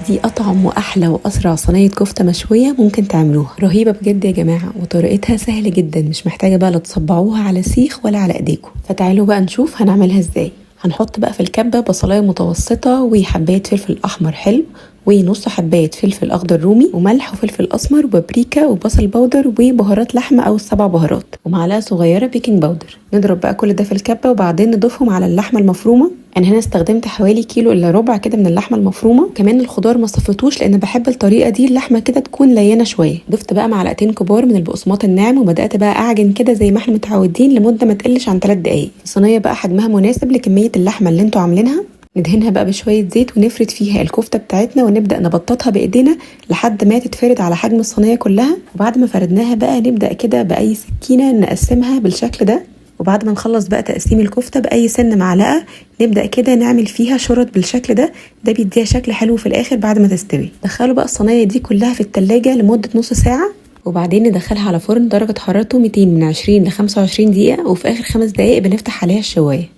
دي اطعم واحلى واسرع صينيه كفته مشويه ممكن تعملوها، رهيبه بجد يا جماعه، وطريقتها سهله جدا، مش محتاجه بقى لا تصبعوها على سيخ ولا على ايديكم. فتعالوا بقى نشوف هنعملها ازاي. هنحط بقى في الكبه بصلايه متوسطه وحبايه فلفل احمر حلو ونص حبايه فلفل اخضر رومي وملح وفلفل اسمر وبابريكا وبصل بودر وبهارات لحمه او السبع بهارات ومعلقه صغيره بيكنج باودر. نضرب بقى كل ده في الكبه وبعدين نضيفهم على اللحمه المفرومه. انا هنا استخدمت حوالي كيلو الا ربع كده من اللحمه المفرومه. كمان الخضار ما صفيتوش لان بحب الطريقه دي اللحمه كده تكون لينه شويه. ضفت بقى معلقتين كبار من البقسماط الناعم وبدات بقى اعجن كده زي ما احنا متعودين لمده ما تقلش عن 3 دقائق. الصينيه بقى حجمها مناسب لكميه اللحمه اللي انتوا عاملينها. ندهنها بقى بشويه زيت ونفرد فيها الكفته بتاعتنا ونبدا نبططها بايدينا لحد ما تتفرد على حجم الصينيه كلها. وبعد ما فردناها بقى نبدا كده باي سكينه نقسمها بالشكل ده. وبعد ما نخلص بقى تقسيم الكفته باي سن معلقه نبدا كده نعمل فيها شرط بالشكل ده. ده بيديها شكل حلو في الاخر بعد ما تستوي. دخلوا بقى الصينيه دي كلها في التلاجة لمده نص ساعه وبعدين ندخلها على فرن درجه حرارته 200 من 20 ل 25 دقيقه، وفي اخر 5 دقائق بنفتح عليها الشوايه.